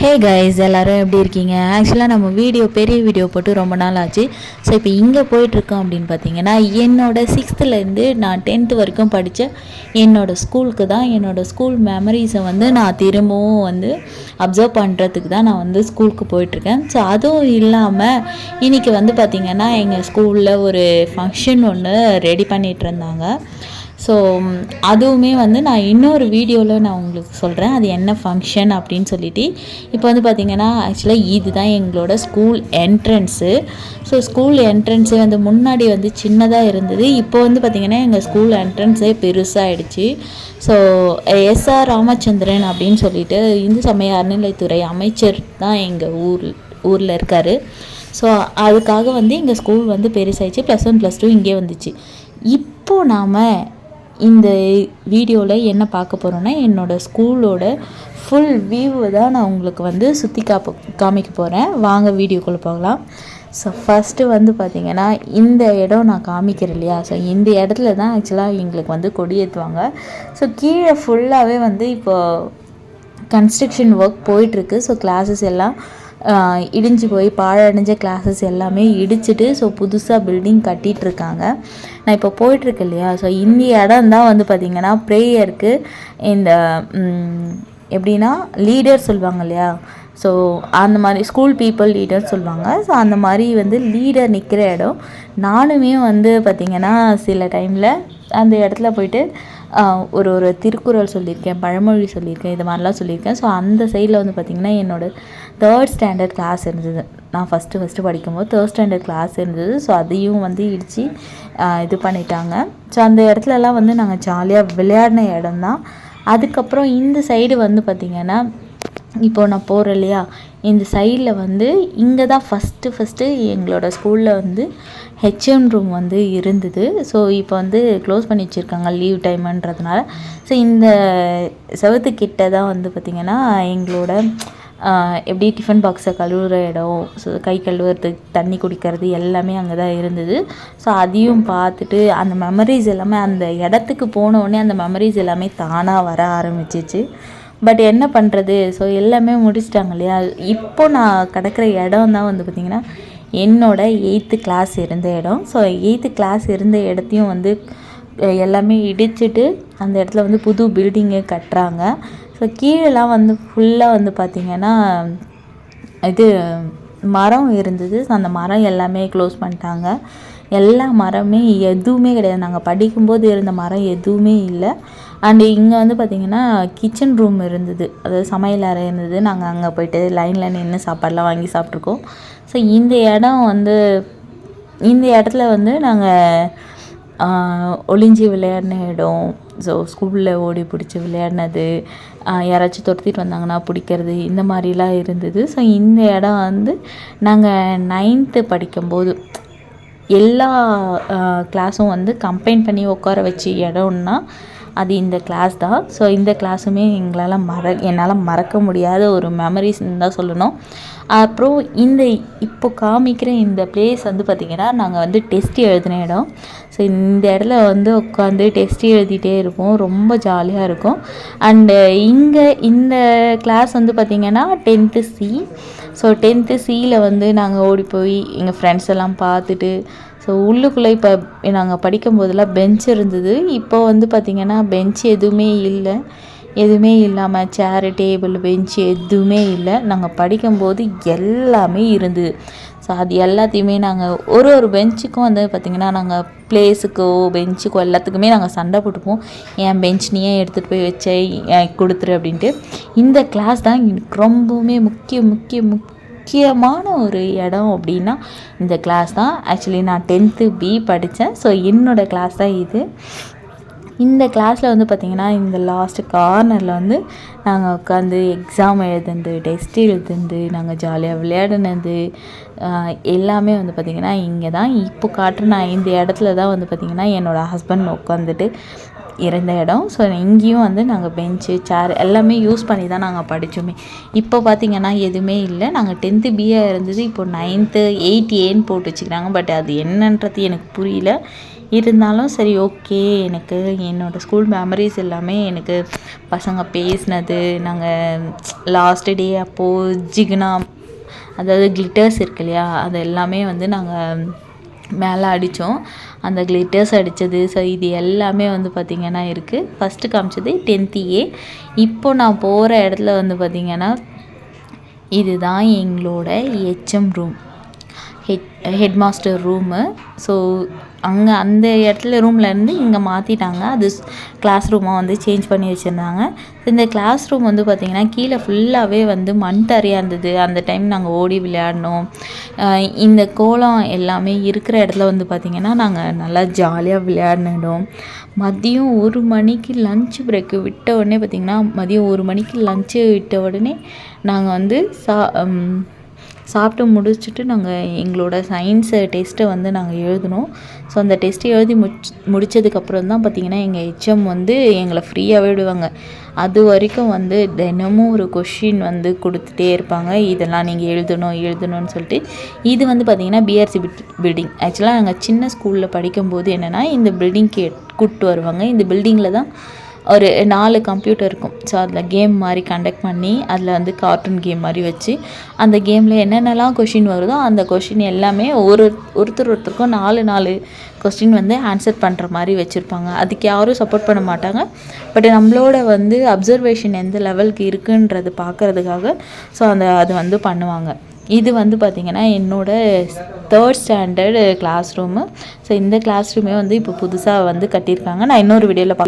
Hey guys, எல்லோரும் எப்படி இருக்கீங்க? ஆக்சுவலாக நம்ம பெரிய வீடியோ போட்டு ரொம்ப நாள் ஆச்சு. ஸோ இப்போ இங்கே போயிட்டுருக்கோம் அப்படின்னு பார்த்தீங்கன்னா, என்னோடய 6th நான் 10th வரைக்கும் படித்த என்னோடய ஸ்கூலுக்கு தான். என்னோடய ஸ்கூல் மெமரிஸை நான் திரும்பவும் அப்சர்வ் பண்ணுறதுக்கு தான் நான் ஸ்கூலுக்கு போயிட்டுருக்கேன். ஸோ அதுவும் இல்லாமல் இன்றைக்கி பார்த்திங்கன்னா எங்கள் ஸ்கூலில் ஒரு ஃபங்க்ஷன் ஒன்று ரெடி பண்ணிகிட்டு இருந்தாங்க. ஸோ அதுவுமே நான் இன்னொரு வீடியோவில் நான் உங்களுக்கு சொல்கிறேன் அது என்ன ஃபங்க்ஷன் அப்படின்னு சொல்லிட்டு. இப்போ பார்த்திங்கன்னா ஆக்சுவலாக இதுதான் எங்களோட school entrance. So school entrance முன்னாடி சின்னதாக இருந்தது. இப்போ பார்த்திங்கன்னா எங்கள் ஸ்கூல் என்ட்ரன்ஸே பெருசாகிடுச்சு. ஸோ எஸ்ஆர் ராமச்சந்திரன் அப்படின்னு சொல்லிட்டு இந்து சமய அறநிலைத்துறை அமைச்சர் தான் எங்கள் ஊரில் இருக்கார். ஸோ அதுக்காக எங்கள் ஸ்கூல் பெருசாகிடுச்சு. +1 +2 இங்கே வந்துச்சு. இப்போது நாம் இந்த வீடியோவில் என்ன பார்க்க போகிறோன்னா, என்னோடய ஸ்கூலோட ஃபுல் வியூவை தான் நான் உங்களுக்கு சுற்றி காமிக்க போகிறேன். வாங்க வீடியோக்குள்ளே போகலாம். ஸோ ஃபஸ்ட்டு பார்த்திங்கன்னா இந்த இடம் நான் காமிக்கிறேன் இல்லையா? ஸோ இந்த இடத்துல தான் ஆக்சுவலாக எங்களுக்கு கொடியேற்றுவாங்க. ஸோ கீழே ஃபுல்லாகவே இப்போது கன்ஸ்ட்ரக்ஷன் ஒர்க் போயிட்டுருக்கு. ஸோ கிளாஸஸ் எல்லாம் இடிஞ்சு போய் பாழடைஞ்ச கிளாஸஸ் எல்லாமே இடிச்சிட்டு ஸோ புதுசாக பில்டிங் கட்டிகிட்ருக்காங்க. நான் இப்போ போயிட்டுருக்கு இல்லையா? ஸோ இந்த இடம் தான் பார்த்திங்கன்னா ப்ரேயருக்கு இந்த எப்படின்னா லீடர் சொல்லுவாங்க இல்லையா? ஸோ அந்த மாதிரி ஸ்கூல் பீப்புள் லீடர் சொல்லுவாங்க. ஸோ அந்த மாதிரி லீடர் நிற்கிற இடம். நானுமே பார்த்திங்கன்னா சில டைமில் அந்த இடத்துல போயிட்டு ஒரு திருக்குறள் சொல்லியிருக்கேன், பழமொழி சொல்லியிருக்கேன், இது மாதிரிலாம் சொல்லியிருக்கேன். ஸோ அந்த சைடில் பார்த்திங்கன்னா என்னோடய 3rd standard கிளாஸ் இருந்தது. நான் ஃபஸ்ட்டு படிக்கும்போது 3rd standard கிளாஸ் இருந்தது. ஸோ அதையும் இடித்து இது பண்ணிட்டாங்க. ஸோ அந்த இடத்துலலாம் நாங்கள் ஜாலியாக விளையாடின இடம் தான். அதுக்கப்புறம் இந்த சைடு பார்த்திங்கன்னா இப்போது நான் போகிறேன் இல்லையா? இந்த சைடில் இங்கே தான் ஃபஸ்ட்டு எங்களோட ஸ்கூலில் ஹெச்எம் ரூம் இருந்தது. ஸோ இப்போ க்ளோஸ் பண்ணி வச்சுருக்காங்க லீவ் டைமுன்றதுனால. ஸோ இந்த செவத்துக்கிட்ட தான் பார்த்திங்கன்னா எங்களோட எப்படி டிஃபன் பாக்ஸை கழுவுற இடம், ஸோ கை கழுவுறதுக்கு தண்ணி குடிக்கிறது எல்லாமே அங்கே தான் இருந்தது. ஸோ அதையும் பார்த்துட்டு அந்த மெமரிஸ் எல்லாமே அந்த இடத்துக்கு போனோடனே அந்த மெமரிஸ் எல்லாமே தானாக வர ஆரம்பிச்சிச்சு. பட் என்ன பண்ணுறது? ஸோ எல்லாமே முடிச்சிட்டாங்க இல்லையா? இப்போ நான் கிடக்கிற இடம் தான் பார்த்திங்கன்னா என்னோடய 8th கிளாஸ் இருந்த இடம். ஸோ 8th கிளாஸ் இருந்த இடத்தையும் எல்லாமே இடிச்சிட்டு அந்த இடத்துல புது பில்டிங்கே கட்டுறாங்க. ஸோ கீழெலாம் ஃபுல்லாக பார்த்திங்கன்னா இது மரம் இருந்தது. ஸோ அந்த மரம் எல்லாமே க்ளோஸ் பண்ணிட்டாங்க. எல்லா மரமே எதுவுமே கிடையாது. நாங்கள் படிக்கும்போது இருந்த மரம் எதுவுமே இல்லை. அண்டு இங்கே பார்த்திங்கன்னா கிச்சன் ரூம் இருந்தது, அதாவது சமையல் அறை இருந்தது. நாங்கள் அங்கே போய்ட்டு லைனில் நின்று சாப்பாடெலாம் வாங்கி சாப்பிட்ருக்கோம். ஸோ இந்த இடம் இந்த இடத்துல நாங்கள் ஒளிஞ்சி விளையாடின இடம். ஸோ ஸ்கூலில் ஓடி பிடிச்சி விளையாடினது, யாராச்சும் துரத்திட்டு வந்தாங்கன்னா பிடிக்கிறது, இந்த மாதிரிலாம் இருந்தது. ஸோ இந்த இடம் நாங்கள் 9th படிக்கும்போது எல்லா கிளாஸும் கம்பைன் பண்ணி உட்கார வச்ச இடம்னா அது இந்த கிளாஸ் தான். ஸோ இந்த கிளாஸுமே என்னால் மறக்க முடியாத ஒரு மெமரிஸ்ன்னு தான் சொல்லணும். அப்புறம் இப்போ காமிக்கிற இந்த பிளேஸ் பார்த்திங்கன்னா நாங்கள் டெஸ்ட் எழுதின இடம். ஸோ இந்த இடத்துல உட்காந்து டெஸ்ட் எழுதிட்டே இருப்போம். ரொம்ப ஜாலியாக இருக்கும். அண்டு இங்கே இந்த கிளாஸ் பார்த்திங்கன்னா 10th C. ஸோ 10th Cயில் நாங்கள் ஓடி போய் எங்கள் ஃப்ரெண்ட்ஸ் எல்லாம் பார்த்துட்டு, ஸோ உள்ளுக்குள்ளே இப்போ நாங்கள் படிக்கும்போதெல்லாம் பெஞ்ச் இருந்தது. இப்போ பார்த்திங்கன்னா பெஞ்ச் எதுவுமே இல்லாமல் சேரு, டேபிள், பெஞ்சு எதுவுமே இல்லை. நாங்கள் படிக்கும்போது எல்லாமே இருந்தது. ஸோ அது எல்லாத்தையுமே நாங்கள் ஒரு பெஞ்சுக்கும் பார்த்திங்கன்னா நாங்கள் ப்ளேஸுக்கோ பெஞ்சுக்கோ எல்லாத்துக்குமே நாங்கள் சண்டை போட்டுப்போம். என் பெஞ்ச் நீ ஏன் எடுத்துகிட்டு போய் வச்ச, கொடுத்துரு அப்படின்ட்டு. இந்த கிளாஸ் தான் எனக்கு ரொம்பவுமே முக்கியமான ஒரு இடம் அப்படின்னா இந்த கிளாஸ் தான். ஆக்சுவலி நான் 10th B படித்தேன். ஸோ என்னோடய கிளாஸ் தான் இது. இந்த கிளாஸில் பார்த்திங்கன்னா இந்த லாஸ்ட்டு கார்னரில் நாங்கள் உட்காந்து எக்ஸாம் எழுதுனது, டெஸ்ட் எழுதுனது, நாங்கள் ஜாலியாக விளையாடினது எல்லாமே பார்த்திங்கன்னா இங்கே தான். இப்போ காட்டுற நான் இந்த இடத்துல தான் பார்த்திங்கன்னா என்னோடய ஹஸ்பண்ட் உட்காந்துட்டு இருந்த இடம். ஸோ இங்கேயும் நாங்கள் பெஞ்சு, சேர் எல்லாமே யூஸ் பண்ணி தான் நாங்கள் படித்தோமே. இப்போ பார்த்திங்கன்னா எதுவுமே இல்லை. நாங்கள் 10th B இருந்தது. இப்போ 9th 8 Aன்னு போட்டு வச்சுக்கிறாங்க. பட் அது என்னன்றது எனக்கு புரியல. இருந்தாலும் சரி ஓகே, எனக்கு என்னோடய ஸ்கூல் மெமரிஸ் எல்லாமே எனக்கு பசங்க பேசினது, நாங்கள் லாஸ்ட் டே அப்போது ஜிகினா அதாவது கிளிட்டர்ஸ் இருக்கு இல்லையா, அது எல்லாமே வந்து நாங்கள் மேலே அடித்தோம். அந்த கிளிட்டர்ஸ் அடித்தது, ஸோ இது எல்லாமே வந்து பார்த்திங்கன்னா இருக்குது. ஃபஸ்ட்டு காமிச்சது 10th A. இப்போ நான் போகிற இடத்துல வந்து பார்த்திங்கன்னா இதுதான் எங்களோட HM room, head master room. So அங்கே அந்த இடத்துல ரூம்லேருந்து இங்கே மாற்றிட்டாங்க. அது கிளாஸ் ரூமாக வந்து சேஞ்ச் பண்ணி வச்சுருந்தாங்க. இந்த கிளாஸ் ரூம் வந்து பார்த்திங்கன்னா கீழே ஃபுல்லாகவே வந்து மண் தரையாக இருந்தது. அந்த டைம் நாங்கள் ஓடி விளையாடினோம். இந்த கோலம் எல்லாமே இருக்கிற இடத்துல வந்து பார்த்திங்கன்னா நாங்கள் நல்லா ஜாலியாக விளையாடினோம். மதியம் 1 மணிக்கு லன்ச் பிரேக்கு விட்ட உடனே பார்த்திங்கன்னா மதியம் 1 மணிக்கு லன்ச்சு விட்ட உடனே நாங்கள் வந்து சாப்பிட்டு முடிச்சுட்டு நாங்கள் எங்களோட சயின்ஸ் டெஸ்ட்டை வந்து நாங்கள் எழுதினோம். ஸோ அந்த டெஸ்ட்டு எழுதி முடித்ததுக்கப்புறம் தான் பார்த்திங்கன்னா எங்கள் ஹெச்எம் வந்து எங்களை ஃப்ரீயாகவே விடுவாங்க. அது வரைக்கும் வந்து தினமும் ஒரு கொஷின் வந்து கொடுத்துட்டே இருப்பாங்க. இதெல்லாம் நீங்கள் எழுதணும்னு சொல்லிட்டு. இது வந்து பார்த்திங்கன்னா பிஆர்சி பில்டிங். ஆக்சுவலாக நாங்கள் சின்ன ஸ்கூலில் படிக்கும்போது என்னென்னா இந்த பில்டிங்க்கு கூப்பிட்டு வருவாங்க. இந்த பில்டிங்கில் தான் ஒரு 4 கம்ப்யூட்டர் இருக்கும். ஸோ அதில் கேம் மாதிரி கண்டக்ட் பண்ணி அதில் வந்து கார்ட்டூன் கேம் மாதிரி வச்சு அந்த கேமில் என்னென்னலாம் கொஷின் வருதோ அந்த கொஷின் எல்லாமே ஒருத்தருக்கும் 4 கொஸ்டின் வந்து ஆன்சர் பண்ணுற மாதிரி வச்சுருப்பாங்க. அதுக்கு யாரும் சப்போர்ட் பண்ண மாட்டாங்க. பட் நம்மளோட வந்து அப்சர்வேஷன் எந்த லெவலுக்கு இருக்குன்றது பார்க்குறதுக்காக ஸோ அது வந்து பண்ணுவாங்க. இது வந்து பார்த்திங்கன்னா என்னோடய 3rd standard class room. So இந்த கிளாஸ் ரூமே வந்து இப்போ புதுசாக வந்து கட்டியிருக்காங்க. நான் இன்னொரு வீடியோவில்